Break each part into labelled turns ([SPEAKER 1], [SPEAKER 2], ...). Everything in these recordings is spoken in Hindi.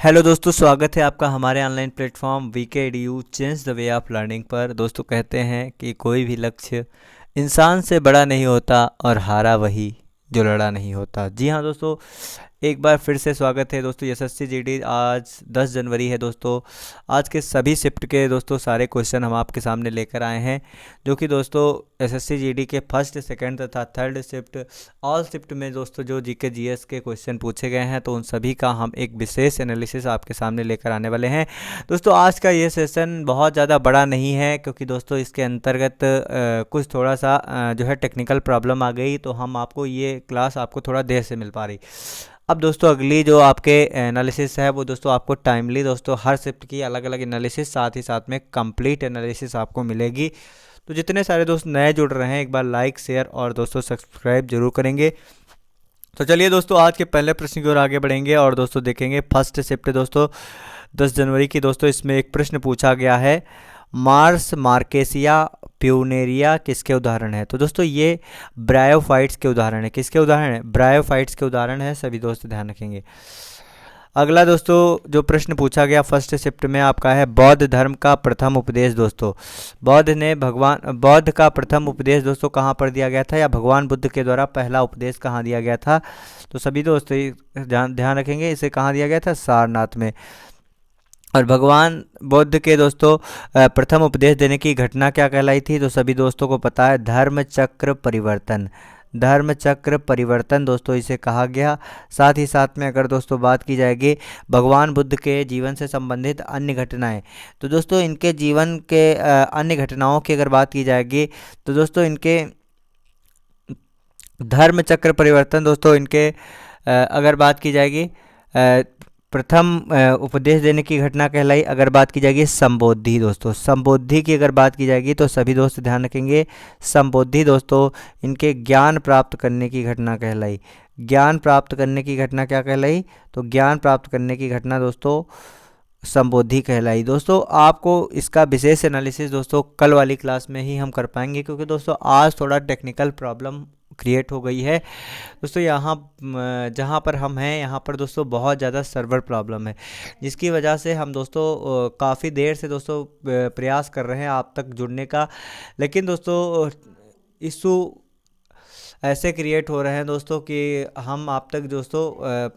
[SPEAKER 1] हेलो दोस्तों, स्वागत है आपका हमारे online platform VK Edu change the way of learning पर। दोस्तों, कहते हैं कि कोई भी लक्ष्य इंसान से बड़ा नहीं होता और हारा वही जो लड़ा नहीं होता। जी हाँ दोस्तों, एक बार फिर से स्वागत है दोस्तों। एसएससी जीडी आज 10 जनवरी है दोस्तों। आज के सभी शिफ्ट के दोस्तों सारे क्वेश्चन हम आपके सामने लेकर आए हैं, जो कि दोस्तों एसएससी जीडी के फर्स्ट, सेकंड तथा थर्ड शिफ्ट, ऑल शिफ्ट में दोस्तों जो जीके जीएस के क्वेश्चन पूछे गए हैं, तो उन सभी का हम एक विशेष एनालिसिस आपके सामने लेकर आने वाले हैं। दोस्तों आज का ये सेशन बहुत ज़्यादा बड़ा नहीं है, क्योंकि दोस्तों इसके अंतर्गत कुछ थोड़ा सा जो है टेक्निकल प्रॉब्लम आ गई, तो हम आपको ये क्लास आपको थोड़ा देर से मिल पा रही। अब दोस्तों अगली जो आपके एनालिसिस है वो दोस्तों आपको टाइमली दोस्तों हर शिफ्ट की अलग अलग एनालिसिस, साथ ही साथ में कंप्लीट एनालिसिस आपको मिलेगी। तो जितने सारे दोस्त नए जुड़ रहे हैं, एक बार लाइक, शेयर और दोस्तों सब्सक्राइब जरूर करेंगे। तो चलिए दोस्तों आज के पहले प्रश्न की ओर आगे बढ़ेंगे और दोस्तों देखेंगे फर्स्ट शिफ्ट दोस्तों 10 जनवरी की। दोस्तों इसमें एक प्रश्न पूछा गया है, मार्स, मार्केसिया, प्यूनेरिया किसके उदाहरण है? तो दोस्तों ये ब्रायोफाइट्स के उदाहरण है। किसके उदाहरण है? ब्रायोफाइट्स के उदाहरण है। सभी दोस्त ध्यान रखेंगे। अगला दोस्तों जो प्रश्न पूछा गया फर्स्ट शिफ्ट में आपका है, बौद्ध धर्म का प्रथम उपदेश। दोस्तों बौद्ध का प्रथम उपदेश दोस्तों कहाँ पर दिया गया था, या भगवान बुद्ध के द्वारा पहला उपदेश कहाँ दिया गया था? तो सभी दोस्तों ध्यान रखेंगे, इसे कहाँ दिया गया था? सारनाथ में। और भगवान बुद्ध के दोस्तों प्रथम उपदेश देने की घटना क्या कहलाई थी? तो सभी दोस्तों को पता है, धर्म चक्र परिवर्तन। धर्म चक्र परिवर्तन दोस्तों इसे कहा गया। साथ ही साथ में अगर दोस्तों बात की जाएगी भगवान बुद्ध के जीवन से संबंधित अन्य घटनाएं, तो दोस्तों इनके जीवन के अन्य घटनाओं की अगर बात की जाएगी, तो दोस्तों इनके धर्म चक्र परिवर्तन दोस्तों इनके अगर बात की जाएगी प्रथम उपदेश देने की घटना कहलाई। अगर बात की जाएगी संबोधि दोस्तों, संबोधि की अगर बात की जाएगी तो सभी दोस्त ध्यान रखेंगे, संबोधि दोस्तों इनके ज्ञान प्राप्त करने की घटना कहलाई। ज्ञान प्राप्त करने की घटना क्या कहलाई? तो ज्ञान प्राप्त करने की घटना दोस्तों संबोधि कहलाई। दोस्तों आपको इसका विशेष एनालिसिस दोस्तों कल वाली क्लास में ही हम कर पाएंगे, क्योंकि दोस्तों आज थोड़ा टेक्निकल प्रॉब्लम क्रिएट हो गई है दोस्तों। यहाँ जहाँ पर हम हैं यहाँ पर दोस्तों बहुत ज़्यादा सर्वर प्रॉब्लम है, जिसकी वजह से हम दोस्तों काफ़ी देर से दोस्तों प्रयास कर रहे हैं आप तक जुड़ने का, लेकिन दोस्तों इशू ऐसे क्रिएट हो रहे हैं दोस्तों कि हम आप तक दोस्तों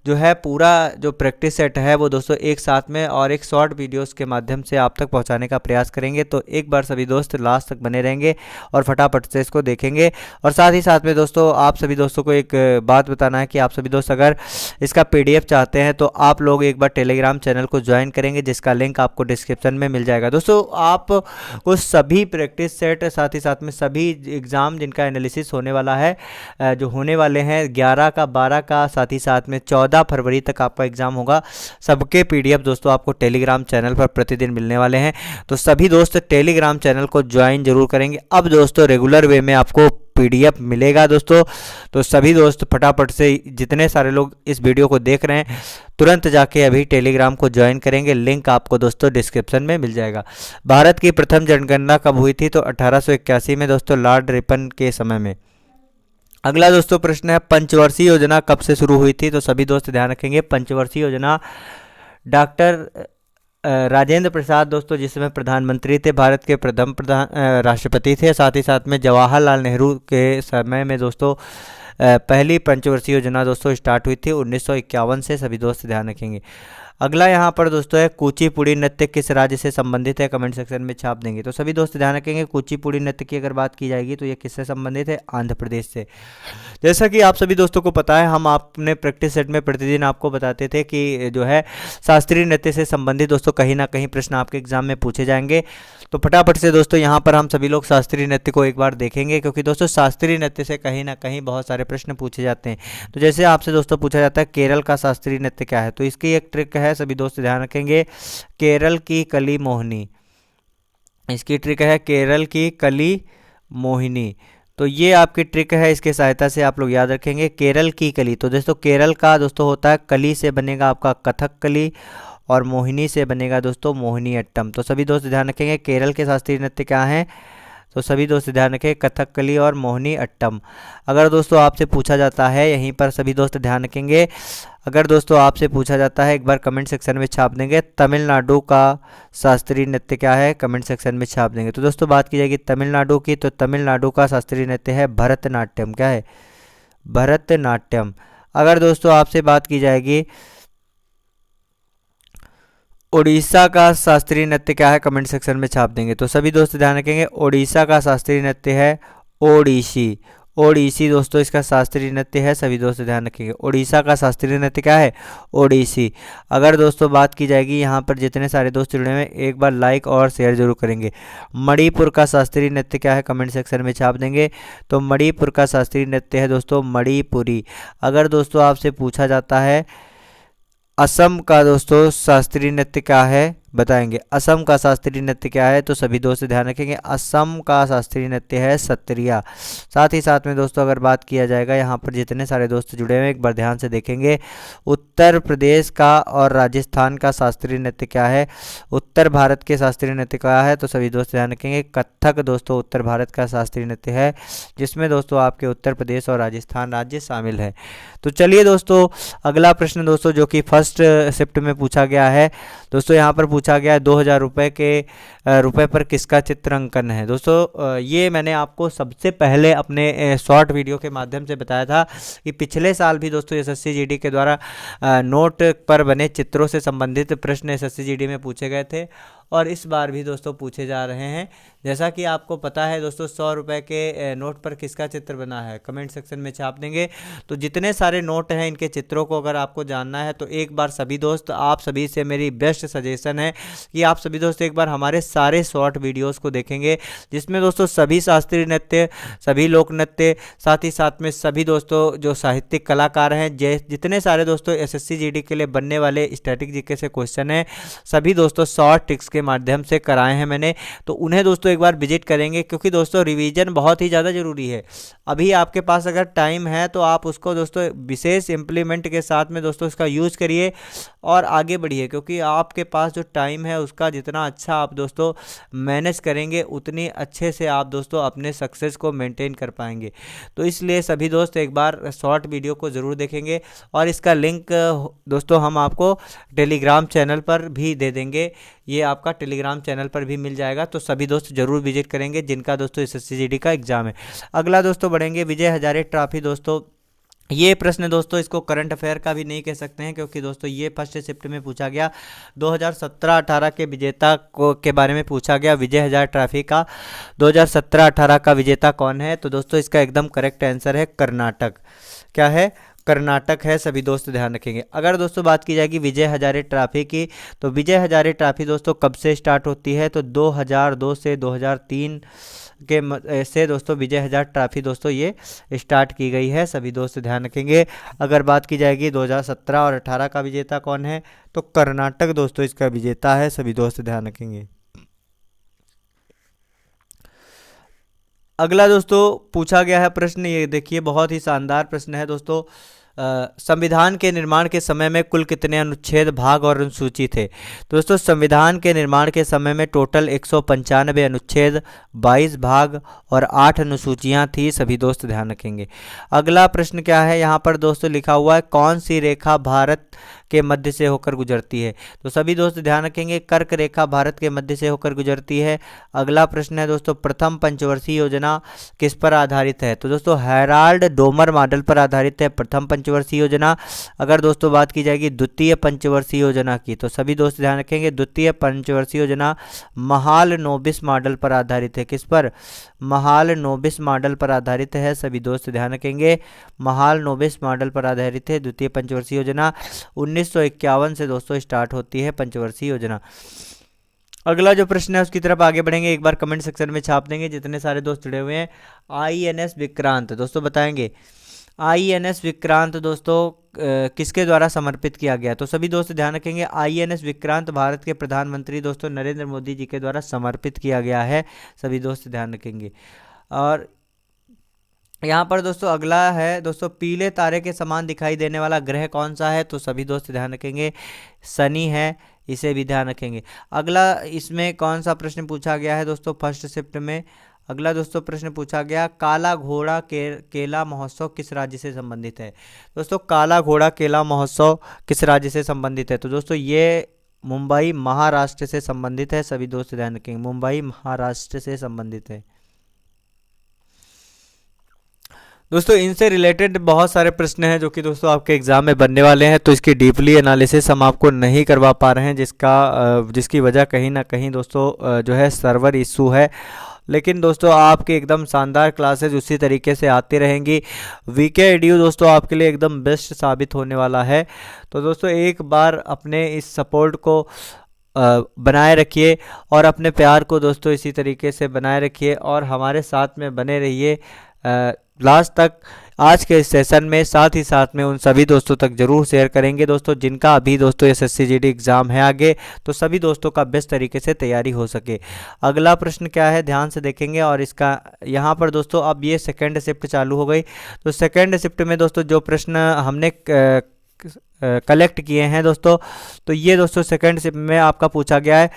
[SPEAKER 1] जो है पूरा जो प्रैक्टिस सेट है वो दोस्तों एक साथ में और एक शॉर्ट वीडियोस के माध्यम से आप तक पहुंचाने का प्रयास करेंगे। तो एक बार सभी दोस्त लास्ट तक बने रहेंगे और फटाफट से इसको देखेंगे। और साथ ही साथ में दोस्तों आप सभी दोस्तों को एक बात बताना है कि आप सभी दोस्त अगर इसका PDF चाहते हैं तो आप लोग एक बार टेलीग्राम चैनल को ज्वाइन करेंगे, जिसका लिंक आपको डिस्क्रिप्शन में मिल जाएगा। दोस्तों आपको सभी प्रैक्टिस सेट, साथ ही साथ में सभी एग्ज़ाम जिनका एनालिसिस होने वाला है, जो होने वाले हैं 11 का, 12 का, साथ ही साथ में 14 फरवरी तक आपका एग्जाम होगा, सबके PDF दोस्तों आपको टेलीग्राम चैनल पर प्रतिदिन मिलने वाले हैं। तो सभी दोस्त टेलीग्राम चैनल को ज्वाइन जरूर करेंगे। अब दोस्तों रेगुलर वे में आपको PDF मिलेगा दोस्तों। तो सभी दोस्त फटाफट से, जितने सारे लोग इस वीडियो को देख रहे हैं, तुरंत जाके अभी टेलीग्राम को ज्वाइन करेंगे। लिंक आपको दोस्तों डिस्क्रिप्शन में मिल जाएगा। भारत की प्रथम जनगणना कब हुई थी? तो 1881 में दोस्तों, लॉर्ड रिपन के समय में। अगला दोस्तों प्रश्न है, पंचवर्षीय योजना कब से शुरू हुई थी? तो सभी दोस्त ध्यान रखेंगे, पंचवर्षीय योजना डॉक्टर राजेंद्र प्रसाद दोस्तों जिस समय प्रधानमंत्री थे, भारत के प्रथम राष्ट्रपति थे। साथ ही साथ में जवाहरलाल नेहरू के समय में दोस्तों पहली पंचवर्षीय योजना दोस्तों स्टार्ट हुई थी 1951 से। सभी दोस्त ध्यान रखेंगे। अगला यहाँ पर दोस्तों है, कुचिपुड़ी नृत्य किस राज्य से संबंधित है? कमेंट सेक्शन में छाप देंगे। तो सभी दोस्त ध्यान रखेंगे, कुचिपुड़ी नृत्य की अगर बात की जाएगी तो ये किससे संबंधित है? आंध्र प्रदेश से। जैसा कि आप सभी दोस्तों को पता है, हम अपने प्रैक्टिस सेट में प्रतिदिन आपको बताते थे कि जो है शास्त्रीय नृत्य से संबंधित दोस्तों कहीं ना कहीं प्रश्न आपके एग्जाम में पूछे जाएंगे। तो फटाफट से दोस्तों यहाँ पर हम सभी लोग शास्त्रीय नृत्य को एक बार देखेंगे, क्योंकि दोस्तों शास्त्रीय नृत्य से कहीं ना कहीं बहुत सारे प्रश्न पूछे जाते हैं। तो जैसे आपसे दोस्तों पूछा जाता है केरल का शास्त्रीय नृत्य क्या है, तो इसकी एक ट्रिक है, सभी दोस्त ध्यान रखेंगे, केरल की कली मोहिनी। इसकी ट्रिक है केरल की कली मोहिनी। तो ये आपकी ट्रिक है, इसके सहायता से आप लोग याद रखेंगे केरल की कली। तो दोस्तों केरल का दोस्तों होता है, कली से बनेगा आपका कथक कली और मोहिनी से बनेगा दोस्तों मोहिनी अट्टम। तो सभी दोस्त ध्यान रखेंगे केरल के शास्त्रीय नृत्य क्या हैं? तो सभी दोस्त ध्यान रखें कथकली और मोहिनी अट्टम। अगर दोस्तों आपसे पूछा जाता है यहीं पर सभी दोस्त ध्यान रखेंगे, अगर दोस्तों आपसे पूछा जाता है एक बार कमेंट सेक्शन में छाप देंगे तमिलनाडु का शास्त्रीय नृत्य क्या है, कमेंट सेक्शन में छाप देंगे। तो दोस्तों बात की जाएगी तमिलनाडु की, तो तमिलनाडु का शास्त्रीय नृत्य है भरतनाट्यम। क्या है? भरतनाट्यम। अगर दोस्तों आपसे बात की जाएगी उड़ीसा का शास्त्रीय नृत्य क्या है, कमेंट सेक्शन में छाप देंगे। तो सभी दोस्त ध्यान रखेंगे उड़ीसा का शास्त्रीय नृत्य है ओडिसी। ओडिसी दोस्तों इसका शास्त्रीय नृत्य है, सभी दोस्त ध्यान रखेंगे उड़ीसा का शास्त्रीय नृत्य क्या है, ओडिसी। अगर दोस्तों बात की जाएगी यहाँ पर जितने सारे दोस्त जुड़े हुए हैं एक बार लाइक और शेयर जरूर करेंगे। मणिपुर का शास्त्रीय नृत्य क्या है, कमेंट सेक्शन में छाप देंगे। तो मणिपुर का शास्त्रीय नृत्य है दोस्तों मणिपुरी। अगर दोस्तों आपसे पूछा जाता है असम का दोस्तों शास्त्रीय नृत्य क्या है, बताएंगे असम का शास्त्रीय नृत्य क्या है, तो सभी दोस्त ध्यान रखेंगे असम का शास्त्रीय नृत्य है सत्रिया। साथ ही साथ में दोस्तों अगर बात किया जाएगा यहाँ पर जितने सारे दोस्त जुड़े हुए हैं एक बार ध्यान से देखेंगे, उत्तर प्रदेश का और राजस्थान का शास्त्रीय नृत्य क्या है, उत्तर भारत के शास्त्रीय नृत्य क्या है, तो सभी दोस्त ध्यान रखेंगे कथक दोस्तों उत्तर भारत का शास्त्रीय नृत्य है, जिसमें दोस्तों आपके उत्तर प्रदेश और राजस्थान राज्य शामिल है। तो चलिए दोस्तों अगला प्रश्न दोस्तों जो कि फर्स्ट शिफ्ट में पूछा गया है दोस्तों, यहाँ पर पूछा गया है 2000 रुपये पर किसका चित्रांकन है। दोस्तों ये मैंने आपको सबसे पहले अपने शॉर्ट वीडियो के माध्यम से बताया था कि पिछले साल भी दोस्तों एसएससी जीडी के द्वारा नोट पर बने चित्रों से संबंधित प्रश्न एसएससी जीडी में पूछे गए थे और इस बार भी दोस्तों पूछे जा रहे हैं। जैसा कि आपको पता है दोस्तों 100 रुपये के नोट पर किसका चित्र बना है, कमेंट सेक्शन में छाप देंगे। तो जितने सारे नोट हैं इनके चित्रों को अगर आपको जानना है तो एक बार सभी दोस्त आप सभी से मेरी बेस्ट सजेशन है कि आप सभी दोस्त एक बार हमारे सारे शॉर्ट वीडियोस को देखेंगे, जिसमें दोस्तों सभी शास्त्रीय नृत्य, सभी लोक नृत्य, साथ ही साथ में सभी दोस्तों जो साहित्यिक कलाकार हैं, जितने सारे दोस्तों एसएससी जीडी के लिए बनने वाले स्टैटिक जीके से क्वेश्चन हैं, सभी दोस्तों शॉर्ट टिक्स के माध्यम से कराए हैं मैंने। तो उन्हें दोस्तों एक बार विजिट करेंगे क्योंकि दोस्तों रिवीजन बहुत ही ज़्यादा ज़रूरी है। अभी आपके पास अगर टाइम है तो आप उसको दोस्तों विशेष इम्प्लीमेंट के साथ में दोस्तों इसका यूज़ करिए और आगे बढ़िए, क्योंकि आपके पास जो टाइम है उसका जितना अच्छा आप दोस्तों मैनेज करेंगे उतनी अच्छे से आप दोस्तों अपने सक्सेस को मेंटेन कर पाएंगे। तो इसलिए सभी दोस्त एक बार शॉर्ट वीडियो को ज़रूर देखेंगे और इसका लिंक दोस्तों हम आपको टेलीग्राम चैनल पर भी दे देंगे, ये आपका टेलीग्राम चैनल पर भी मिल जाएगा। तो सभी दोस्त जरूर विजिट करेंगे जिनका दोस्तों एसएससी जीडी का एग्जाम है। अगला दोस्तों बढ़ेंगे विजय हजारे ट्रॉफी। दोस्तों ये प्रश्न दोस्तों इसको करंट अफेयर का भी नहीं कह सकते हैं, क्योंकि दोस्तों ये फर्स्ट शिफ्ट में पूछा गया 2017-18 के विजेता को के बारे में पूछा गया, विजय हजारे ट्रॉफी का 2017-18 का विजेता कौन है। तो दोस्तों इसका एकदम करेक्ट आंसर है कर्नाटक। क्या है? कर्नाटक है, सभी दोस्त ध्यान रखेंगे। अगर दोस्तों बात की जाएगी विजय हजारे ट्रॉफी की, तो विजय हजारे ट्रॉफी दोस्तों कब से स्टार्ट होती है, तो 2002 से 2003 के से दोस्तों विजय हजारे ट्रॉफी दोस्तों ये स्टार्ट की गई है, सभी दोस्त ध्यान रखेंगे। अगर बात की जाएगी 2017 और 18 का विजेता कौन है, तो कर्नाटक दोस्तों इसका विजेता है, सभी दोस्त ध्यान रखेंगे। अगला दोस्तों पूछा गया है प्रश्न, ये देखिए बहुत ही शानदार प्रश्न है दोस्तों। संविधान के निर्माण के समय में कुल कितने अनुच्छेद, भाग और अनुसूची थे। तो दोस्तों संविधान के निर्माण के समय में टोटल 195 अनुच्छेद, 22 भाग और 8 अनुसूचियां थी, सभी दोस्त ध्यान रखेंगे। अगला प्रश्न क्या है, यहाँ पर दोस्तों लिखा हुआ है कौन सी रेखा भारत के मध्य से होकर गुजरती है। तो सभी दोस्त ध्यान रखेंगे कर्क रेखा भारत के मध्य से होकर गुजरती है। अगला प्रश्न है दोस्तों प्रथम पंचवर्षीय योजना किस पर आधारित है। तो दोस्तों हेराल्ड डोमर मॉडल पर आधारित है प्रथम पंचवर्षीय योजना। अगर दोस्तों बात की जाएगी द्वितीय पंचवर्षीय योजना की, तो सभी दोस्त ध्यान रखेंगे द्वितीय पंचवर्षीय योजना महालनोबिस मॉडल पर आधारित है। किस पर? महालनोबिस मॉडल पर आधारित है, सभी दोस्त ध्यान रखेंगे महालनोबिस मॉडल पर आधारित है द्वितीय पंचवर्षीय योजना। 1951 से दोस्तों स्टार्ट होती है पंचवर्षीय योजना। अगला जो प्रश्न है उसकी तरफ आगे बढ़ेंगे, एक बार कमेंट सेक्शन में छाप देंगे जितने सारे दोस्त जुड़े हुए हैं। आईएनएस विक्रांत दोस्तों बताएंगे आईएनएस विक्रांत दोस्तों किसके द्वारा समर्पित किया गया। तो सभी दोस्त ध्यान रखेंगे आईएनएस विक्रांत भारत के प्रधानमंत्री दोस्तों नरेंद्र मोदी जी के द्वारा समर्पित किया गया है, सभी दोस्त ध्यान रखेंगे। और यहाँ पर दोस्तों अगला है दोस्तों पीले तारे के समान दिखाई देने वाला ग्रह कौन सा है। तो सभी दोस्त ध्यान रखेंगे शनि है, इसे भी ध्यान रखेंगे। अगला इसमें कौन सा प्रश्न पूछा गया है दोस्तों फर्स्ट शिफ्ट में, अगला दोस्तों प्रश्न पूछा गया, काला घोड़ा केला महोत्सव किस राज्य से संबंधित है। दोस्तों काला घोड़ा केला महोत्सव किस राज्य से संबंधित है, तो दोस्तों ये मुंबई महाराष्ट्र से संबंधित है। सभी दोस्त ध्यान रखेंगे, मुंबई महाराष्ट्र से संबंधित है। दोस्तों इनसे रिलेटेड बहुत सारे प्रश्न हैं जो कि दोस्तों आपके एग्जाम में बनने वाले हैं, तो इसकी डीपली एनालिसिस हम आपको नहीं करवा पा रहे हैं, जिसकी वजह कहीं ना कहीं दोस्तों जो है सर्वर इशू है। लेकिन दोस्तों आपके एकदम शानदार क्लासेज उसी तरीके से आती रहेंगी। वीके एडू दोस्तों आपके लिए एकदम बेस्ट साबित होने वाला है। तो दोस्तों एक बार अपने इस सपोर्ट को बनाए रखिए और अपने प्यार को दोस्तों इसी तरीके से बनाए रखिए और हमारे साथ में बने रहिए लास्ट तक। आज के इस सेशन में साथ ही साथ में उन सभी दोस्तों तक जरूर शेयर करेंगे दोस्तों जिनका अभी दोस्तों एसएससी जीडी एग्जाम है आगे, तो सभी दोस्तों का बेस्ट तरीके से तैयारी हो सके। अगला प्रश्न क्या है ध्यान से देखेंगे, और इसका यहाँ पर दोस्तों अब ये सेकेंड शिफ्ट चालू हो गई। तो सेकेंड शिफ्ट में दोस्तों जो प्रश्न हमने कलेक्ट किए हैं दोस्तों, तो ये दोस्तों सेकंड शिफ्ट में आपका पूछा गया है,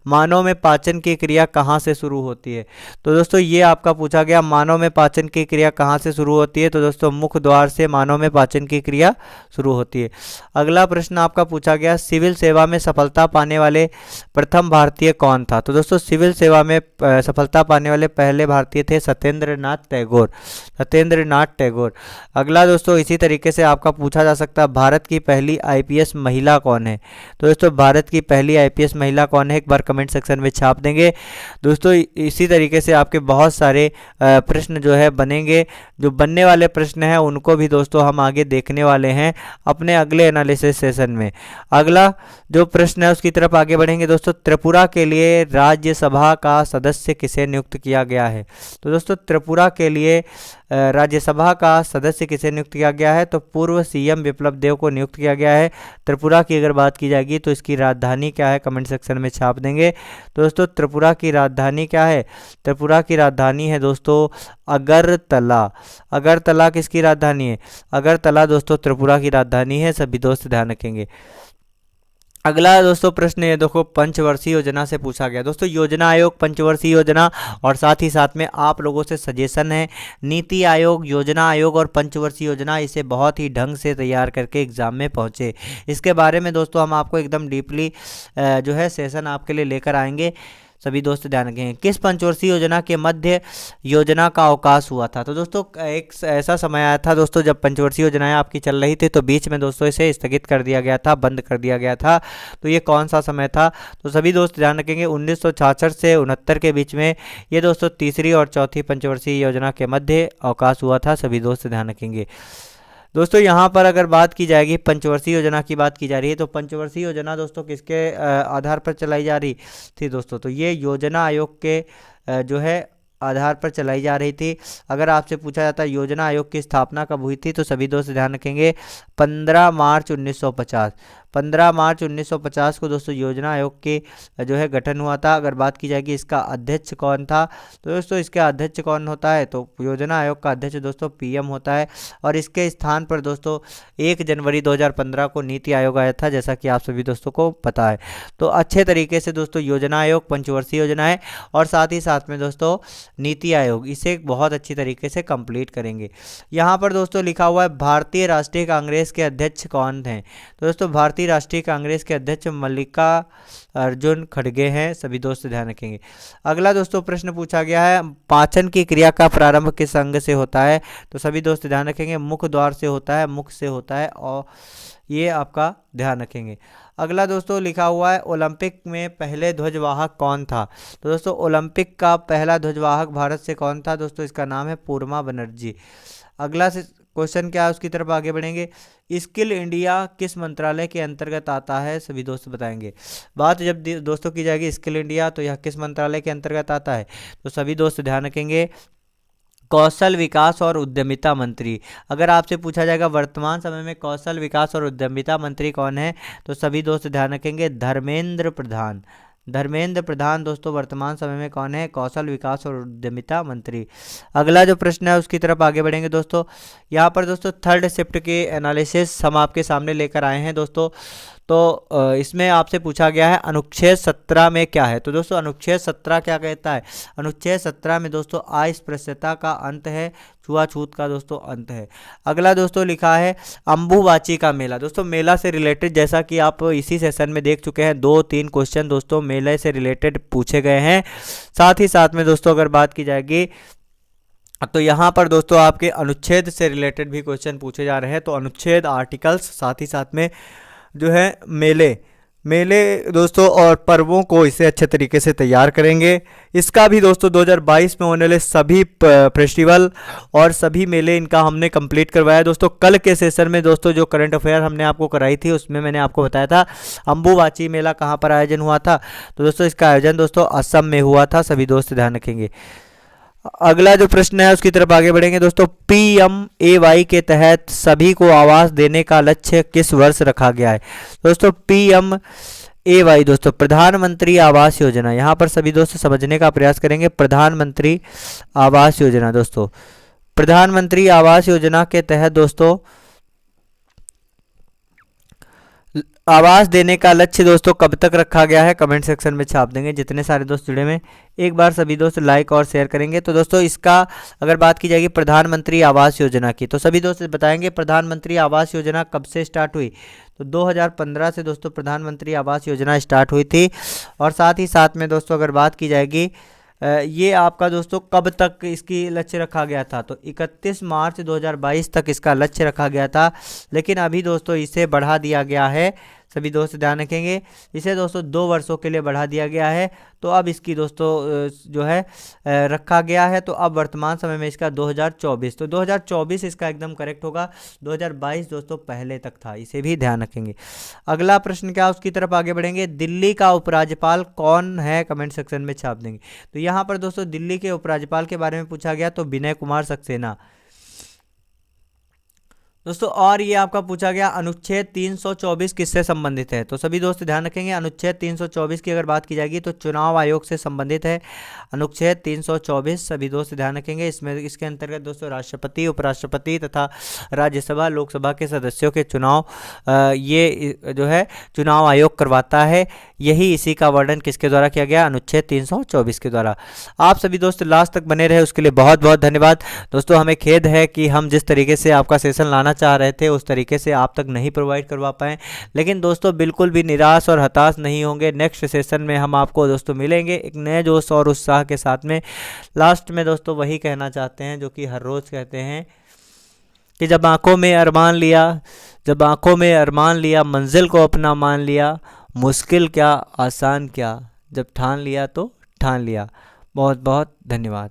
[SPEAKER 1] मानव में पाचन की क्रिया कहाँ से शुरू होती है। तो दोस्तों ये आपका पूछा गया, मानव में पाचन की क्रिया कहाँ से शुरू होती है, तो दोस्तों मुख द्वार से मानव में पाचन की क्रिया शुरू होती है। अगला प्रश्न आपका पूछा गया, सिविल सेवा में सफलता पाने वाले प्रथम भारतीय कौन था। तो दोस्तों सिविल सेवा में सफलता पाने वाले पहले भारतीय थे सत्येंद्र नाथ टैगोर। अगला दोस्तों इसी तरीके से आपका पूछा जा सकता है, भारत की पहली आईपीएस महिला कौन है। तो दोस्तों भारत की पहली आईपीएस महिला कौन है, एक बार कमेंट सेक्शन में छाप देंगे दोस्तों। इसी तरीके से आपके बहुत सारे प्रश्न जो है बनेंगे, जो बनने वाले प्रश्न हैं उनको भी दोस्तों हम आगे देखने वाले हैं अपने अगले एनालिसिस सेशन में। अगला जो प्रश्न है उसकी तरफ आगे बढ़ेंगे दोस्तों, त्रिपुरा के लिए राज्यसभा का सदस्य किसे नियुक्त किया गया है। तो दोस्तों त्रिपुरा के लिए राज्यसभा का सदस्य किसे नियुक्त किया गया है, तो पूर्व सीएम विप्लव देव को नियुक्त किया गया है। त्रिपुरा की अगर बात की जाएगी तो इसकी राजधानी क्या है, कमेंट सेक्शन में छाप देंगे। तो दोस्तों त्रिपुरा की राजधानी क्या है, त्रिपुरा की राजधानी है दोस्तों अगरतला। अगरतला किसकी राजधानी है, अगरतला दोस्तों त्रिपुरा की राजधानी है। सभी दोस्त ध्यान रखेंगे। अगला दोस्तों प्रश्न ये देखो, पंचवर्षीय योजना से पूछा गया। दोस्तों योजना आयोग, पंचवर्षीय योजना, और साथ ही साथ में आप लोगों से सजेशन है, नीति आयोग, योजना आयोग और पंचवर्षीय योजना, इसे बहुत ही ढंग से तैयार करके एग्जाम में पहुंचे। इसके बारे में दोस्तों हम आपको एकदम डीपली जो है सेशन आपके लिए लेकर आएंगे। सभी दोस्त ध्यान रखें, किस पंचवर्षीय योजना के मध्य योजना का अवकाश हुआ था। तो दोस्तों एक ऐसा समय आया था दोस्तों जब पंचवर्षीय योजनाएं आपकी चल रही थी, तो बीच में दोस्तों इसे स्थगित कर दिया गया था, बंद कर दिया गया था। तो ये कौन सा समय था, तो सभी दोस्त ध्यान रखेंगे 1966 से 69 के बीच में ये दोस्तों तीसरी और चौथी पंचवर्षीय योजना के मध्य अवकाश हुआ था। सभी दोस्त ध्यान रखेंगे। दोस्तों यहाँ पर अगर बात की जाएगी, पंचवर्षीय योजना की बात की जा रही है, तो पंचवर्षीय योजना दोस्तों किसके आधार पर चलाई जा रही थी दोस्तों, तो ये योजना आयोग के जो है आधार पर चलाई जा रही थी। अगर आपसे पूछा जाता है योजना आयोग की स्थापना कब हुई थी, तो सभी दोस्त ध्यान रखेंगे 15 मार्च 1950। 15 मार्च 1950 को दोस्तों योजना आयोग के जो है गठन हुआ था। अगर बात की जाएगी इसका अध्यक्ष कौन था, तो दोस्तों इसका अध्यक्ष कौन होता है, तो योजना आयोग का अध्यक्ष दोस्तों पीएम होता है। और इसके स्थान पर दोस्तों 1 जनवरी 2015 को नीति आयोग आया था, जैसा कि आप सभी दोस्तों को पता है। तो अच्छे तरीके से दोस्तों योजना आयोग, पंचवर्षीय योजनाएं और साथ ही साथ में दोस्तों नीति आयोग, इसे बहुत अच्छी तरीके से कंप्लीट करेंगे। यहाँ पर दोस्तों लिखा हुआ है भारतीय राष्ट्रीय कांग्रेस के अध्यक्ष कौन हैं। तो दोस्तों भारतीय राष्ट्रीय कांग्रेस के अध्यक्ष मल्लिकार्जुन खड़गे हैं। सभी दोस्त ध्यान रखेंगे। अगला दोस्तों प्रश्न पूछा गया है, पाचन की क्रिया का प्रारंभ किस अंग से होता है। तो सभी दोस्त ध्यान रखेंगे, मुख द्वार से होता है, मुख से होता है, और ये आपका ध्यान रखेंगे। अगला दोस्तों लिखा हुआ है, ओलंपिक में पहले ध्वजवाहक कौन था। तो दोस्तों ओलंपिक का पहला ध्वजवाहक भारत से कौन था, दोस्तों इसका नाम है पूर्णा बनर्जी। अगला क्वेश्चन क्या है उसकी तरफ आगे बढ़ेंगे, स्किल इंडिया किस मंत्रालय के अंतर्गत आता है, सभी दोस्त बताएंगे। बात जब दोस्तों की जाएगी स्किल इंडिया, तो यह किस मंत्रालय के अंतर्गत आता है, तो सभी दोस्त ध्यान रखेंगे कौशल विकास और उद्यमिता मंत्री। अगर आपसे पूछा जाएगा वर्तमान समय में कौशल विकास और उद्यमिता मंत्री कौन है, तो सभी दोस्त ध्यान रखेंगे धर्मेंद्र प्रधान। धर्मेंद्र प्रधान दोस्तों वर्तमान समय में कौन है, कौशल विकास और उद्यमिता मंत्री। अगला जो प्रश्न है उसकी तरफ आगे बढ़ेंगे दोस्तों। यहाँ पर दोस्तों थर्ड शिफ्ट के एनालिसिस हम आपके सामने लेकर आए हैं दोस्तों। तो इसमें आपसे पूछा गया है अनुच्छेद 17 में क्या है। तो दोस्तों अनुच्छेद 17 क्या कहता है? अनुच्छेद 17 में दोस्तों अस्पृश्यता का अंत है, छुआछूत का दोस्तों अंत है। अगला दोस्तों लिखा है अंबुबाची का मेला। दोस्तों मेला से रिलेटेड, जैसा कि आप इसी सेशन में देख चुके हैं, 2-3 क्वेश्चन दोस्तों मेले से रिलेटेड पूछे गए हैं। साथ ही साथ में दोस्तों अगर बात की जाएगी तो यहाँ पर दोस्तों आपके अनुच्छेद से रिलेटेड भी क्वेश्चन पूछे जा रहे हैं। तो अनुच्छेद, आर्टिकल्स, साथ ही साथ में जो है मेले दोस्तों और पर्वों को इसे अच्छे तरीके से तैयार करेंगे। इसका भी दोस्तों 2022 में होने वाले सभी फेस्टिवल और सभी मेले इनका हमने कंप्लीट करवाया। दोस्तों कल के सेशन में दोस्तों जो करंट अफेयर हमने आपको कराई थी उसमें मैंने आपको बताया था अंबुबाची मेला कहाँ पर आयोजन हुआ था। तो दोस्तों इसका आयोजन दोस्तों असम में हुआ था। सभी दोस्त ध्यान रखेंगे। अगला जो प्रश्न है उसकी तरफ आगे बढ़ेंगे दोस्तों। PMAY के तहत सभी को आवास देने का लक्ष्य किस वर्ष रखा गया है? दोस्तों PMAY दोस्तों प्रधानमंत्री आवास योजना, यहाँ पर सभी दोस्त समझने का प्रयास करेंगे। प्रधानमंत्री आवास योजना, दोस्तों प्रधानमंत्री आवास योजना के तहत दोस्तों आवास देने का लक्ष्य दोस्तों कब तक रखा गया है? कमेंट सेक्शन में छाप देंगे जितने सारे दोस्त जुड़े हुए। एक बार सभी दोस्त लाइक और शेयर करेंगे। तो दोस्तों इसका अगर बात की जाएगी प्रधानमंत्री आवास योजना की, तो सभी दोस्त बताएंगे प्रधानमंत्री आवास योजना कब से स्टार्ट हुई। तो 2015 से दोस्तों प्रधानमंत्री आवास योजना स्टार्ट हुई थी। और साथ ही साथ में दोस्तों अगर बात की जाएगी ये आपका दोस्तों कब तक इसकी लक्ष्य रखा गया था? तो 31 मार्च 2022 तक इसका लक्ष्य रखा गया था। लेकिन अभी दोस्तों इसे बढ़ा दिया गया है। सभी दोस्त ध्यान रखेंगे, इसे दोस्तों 2 वर्षों के लिए बढ़ा दिया गया है। तो अब इसकी दोस्तों जो है रखा गया है। तो अब वर्तमान समय में इसका 2024, तो 2024 इसका एकदम करेक्ट होगा। 2022 दोस्तों पहले तक था, इसे भी ध्यान रखेंगे। अगला प्रश्न क्या, उसकी तरफ आगे बढ़ेंगे। दिल्ली का उपराज्यपाल कौन है? कमेंट सेक्शन में छाप देंगे। तो यहाँ पर दोस्तों दिल्ली के उपराज्यपाल के बारे में पूछा गया, तो विनय कुमार सक्सेना दोस्तों। और ये आपका पूछा गया अनुच्छेद 324 किससे संबंधित है? तो सभी दोस्त ध्यान रखेंगे अनुच्छेद 324 की अगर बात की जाएगी तो चुनाव आयोग से संबंधित है। अनुच्छेद 324 सभी दोस्त ध्यान रखेंगे। इसमें इसके अंतर्गत दोस्तों राष्ट्रपति, उपराष्ट्रपति तथा राज्यसभा, लोकसभा के सदस्यों के चुनाव ये जो है चुनाव आयोग करवाता है। यही इसी का वर्णन किसके द्वारा किया गया? अनुच्छेद 324 के द्वारा। आप सभी दोस्त लास्ट तक बने रहे उसके लिए बहुत बहुत धन्यवाद। दोस्तों हमें खेद है कि हम जिस तरीके से आपका सेशन लाना चाह रहे थे उस तरीके से आप तक नहीं प्रोवाइड करवा पाए। लेकिन दोस्तों बिल्कुल भी निराश और हताश नहीं होंगे। नेक्स्ट सेशन में हम आपको दोस्तों मिलेंगे एक नए जोश और उत्साह के साथ में। लास्ट में दोस्तों वही कहना चाहते हैं जो कि हर रोज़ कहते हैं कि जब आंखों में अरमान लिया, मंजिल को अपना मान लिया, मुश्किल क्या आसान क्या, जब ठान लिया तो ठान लिया। बहुत बहुत धन्यवाद।